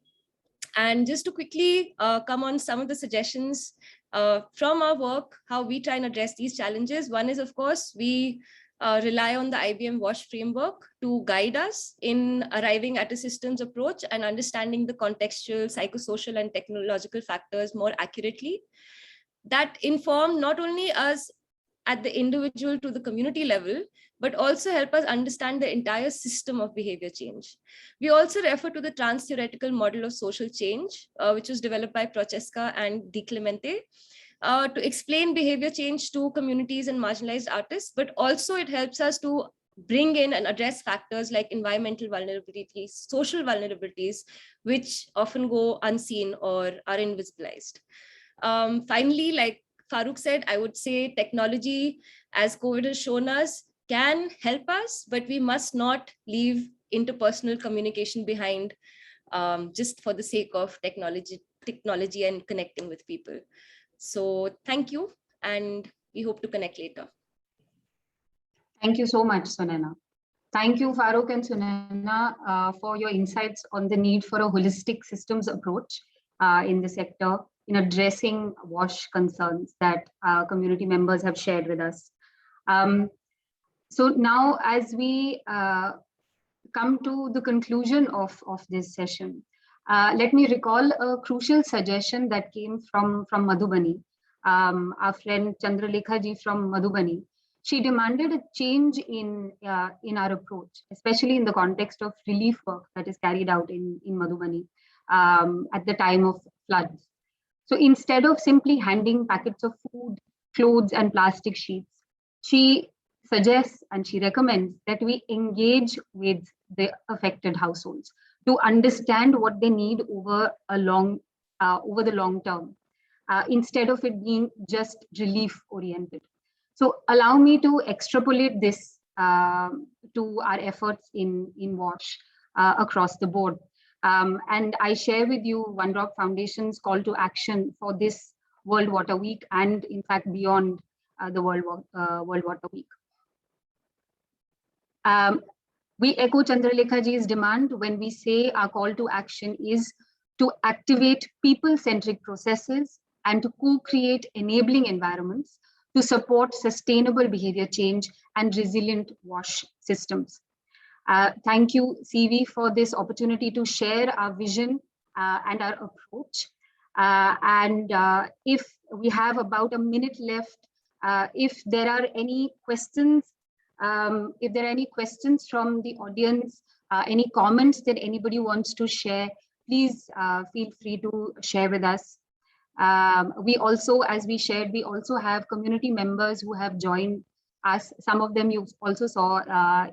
And just to quickly come on some of the suggestions from our work, how we try and address these challenges. One is, of course, we rely on the IBM WASH framework to guide us in arriving at a systems approach and understanding the contextual, psychosocial, and technological factors more accurately. That inform not only us at the individual to the community level, but also help us understand the entire system of behavior change. We also refer to the trans-theoretical model of social change, which was developed by Prochaska and Di Clemente, to explain behavior change to communities and marginalized artists, but also it helps us to bring in and address factors like environmental vulnerabilities, social vulnerabilities, which often go unseen or are invisibilized. Finally, like Farooq said, I would say technology, as COVID has shown us, can help us, but we must not leave interpersonal communication behind just for the sake of technology and connecting with people. So thank you, and we hope to connect later. Thank you so much, Sunaina. Thank you, Farooq and Sunaina, for your insights on the need for a holistic systems approach in the sector in addressing WASH concerns that community members have shared with us. So now, as we come to the conclusion of this session, let me recall a crucial suggestion that came from Madhubani. Our friend Chandralekha ji from Madhubani, she demanded a change in our approach, especially in the context of relief work that is carried out in Madhubani at the time of floods. So instead of simply handing packets of food, clothes, and plastic sheets, she suggests and she recommends that we engage with the affected households to understand what they need over the long term, instead of it being just relief oriented. So allow me to extrapolate this to our efforts in WASH across the board. And I share with you One Drop Foundation's call to action for this World Water Week and in fact beyond the World Water Week. We echo Chandralekha ji's demand when we say our call to action is to activate people-centric processes and to co-create enabling environments to support sustainable behavior change and resilient WASH systems. Thank you, CV, for this opportunity to share our vision and our approach. If we have about a minute left, if there are any questions, from the audience, any comments that anybody wants to share, please feel free to share with us. We also, as we shared, we also have community members who have joined us. Some of them you also saw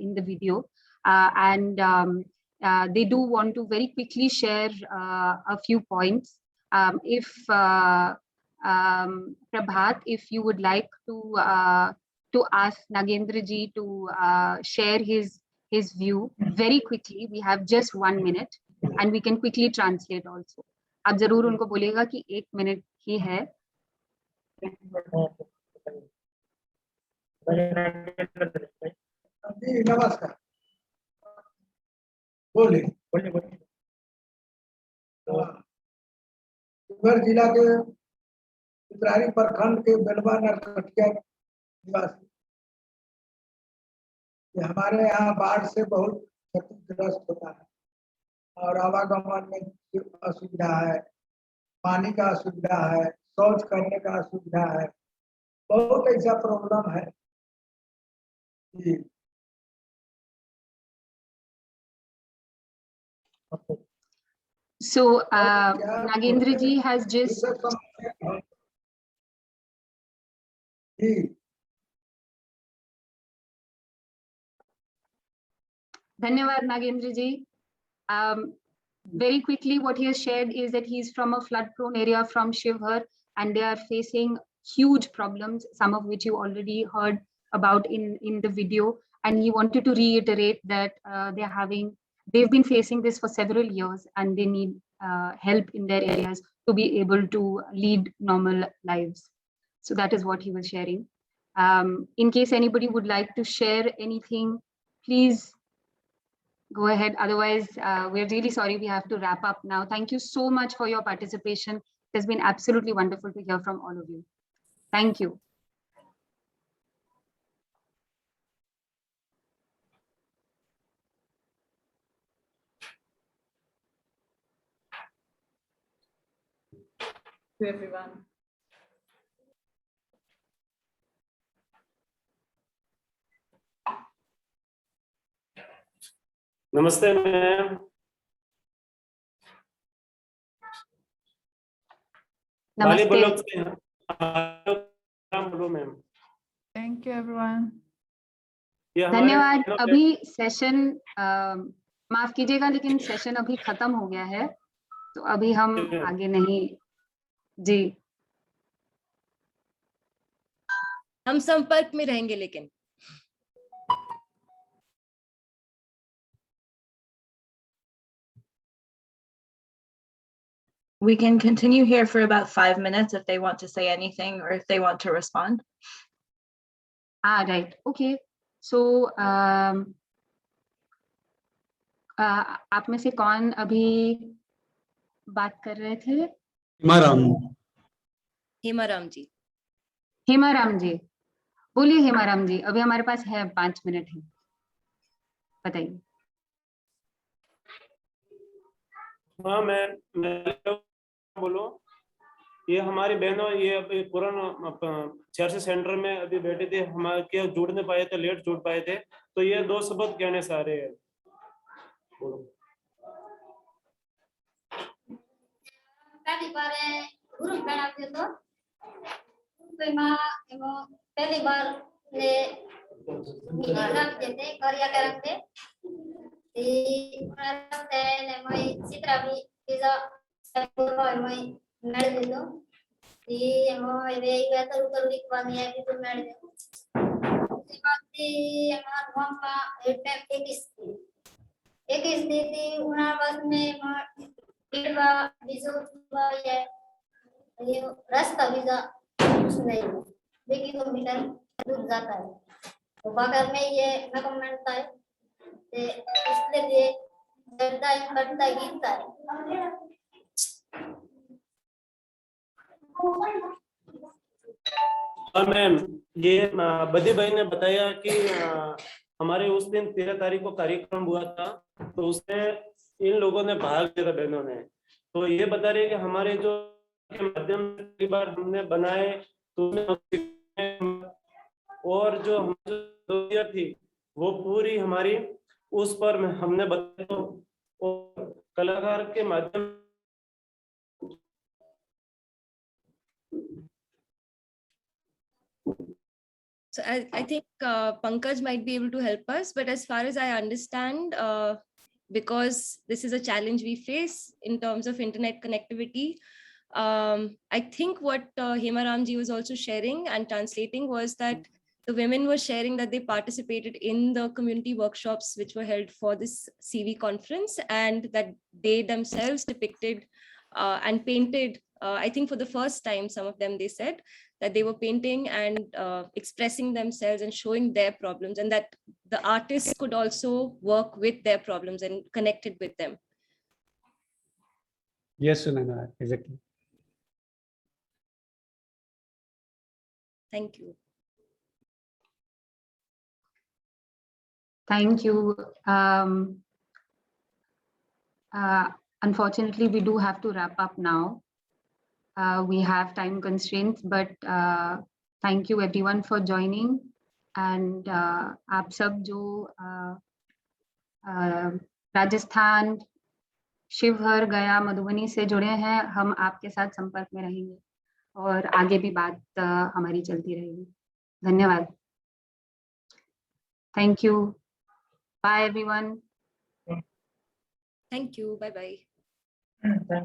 in the video. They do want to very quickly share a few points. If Prabhat, if you would like to ask Nagendra ji to share his view very quickly. We have just 1 minute and we can quickly translate also. आप जरूर उनको बोलेगा कि 1 minute ही है. नमस्कार. बोलिए. शिवहर जिला के पिपरारी प्रखंड के बेलवा नरकटिया निवासी, हमारे यहाँ बाढ़ से बहुत क्षतिग्रस्त होता है और आवागमन में असुविधा है, पानी का असुविधा है, शौच करने का असुविधा है, बहुत ऐसा प्रॉब्लम है. So Nagendra ji has just Dhanyavad Nagendra ji. Very quickly, what he has shared is that he's from a flood-prone area from Shivhar, and they are facing huge problems, some of which you already heard about in the video. And he wanted to reiterate that they've been facing this for several years, and they need help in their areas to be able to lead normal lives. So that is what he was sharing. In case anybody would like to share anything, please go ahead. Otherwise, we're really sorry we have to wrap up now. Thank you so much for your participation. It has been absolutely wonderful to hear from all of you. Thank you. To everyone. Namaste, ma'am. Namaste. Thank you, everyone. धन्यवाद. अभी session माफ कीजिएगा, लेकिन session अभी खत्म हो गया है, तो अभी हम आगे नहीं. जी. हम संपर्क में रहेंगे लेकिन। We can continue here for about 5 minutes if they want to say anything or if they want to respond. Right. Okay. So, आप में से कौन अभी बात कर रहे थे? हेमाराम जी। हेमाराम जी, बोलिए हेमाराम जी, अभी हमारे पास है 5 मिनट है, बताइए। हाँ मैं बोलो, ये हमारी बहनों ये अभी पुराना चर्च सेंटर में अभी बैठे थे, हमारे क्या जुड़ नहीं पाए थे, लेट जुड़ पाए थे, तो ये 2 शब्द कहने सारे हैं। पहली बार ग्रुप बनाते तो पहली बार ले रख देते कार्यक्रम थे ने मैं चित्रा भी पिज़्ज़ा मैं मेड़ दे दो ये मैं वे बेहतर ऊपर लिखवानी है कि तुम मेड़ दे उसके बाद हमारा मम्मा एक दी थी उन्हें बस में पिड़वा बीजो है ये रास्ता बीजा कुछ नहीं 2 किलोमीटर दूर जाता है, तो बगल में ये रकम मिलता है, इसलिए बढ़ता गिरता है। और मैम ये बदी भाई ने बताया कि हमारे उस दिन 13 तारीख को कार्यक्रम हुआ था, तो उसमें इन लोगों ने भाग लिया था बहनों ने, तो ये बता रही है कि हमारे जो के माध्यम से बार हमने बनाए तो और जो हमारी थी वो पूरी हमारी उस पर हमने बताया, तो और कलाकार के माध्यम So I think Pankaj might be able to help us, but as far as I understand, because this is a challenge we face in terms of internet connectivity, I think what Hemaram ji was also sharing and translating was that the women were sharing that they participated in the community workshops which were held for this CV conference, and that they themselves depicted and painted, I think for the first time, some of them, they said that they were painting and expressing themselves and showing their problems, and that the artists could also work with their problems and connected with them. Yes, Sunana, exactly. Thank you. Thank you. Unfortunately, we do have to wrap up now. We have time constraints, but thank you everyone for joining. And आप सब जो राजस्थान, शिवहर, गया, मधुबनी से जुड़े हैं, हम आपके साथ संपर्क में रहेंगे और आगे भी बात हमारी चलती रहेगी। धन्यवाद। Thank you. Bye everyone. Thank you. Bye bye.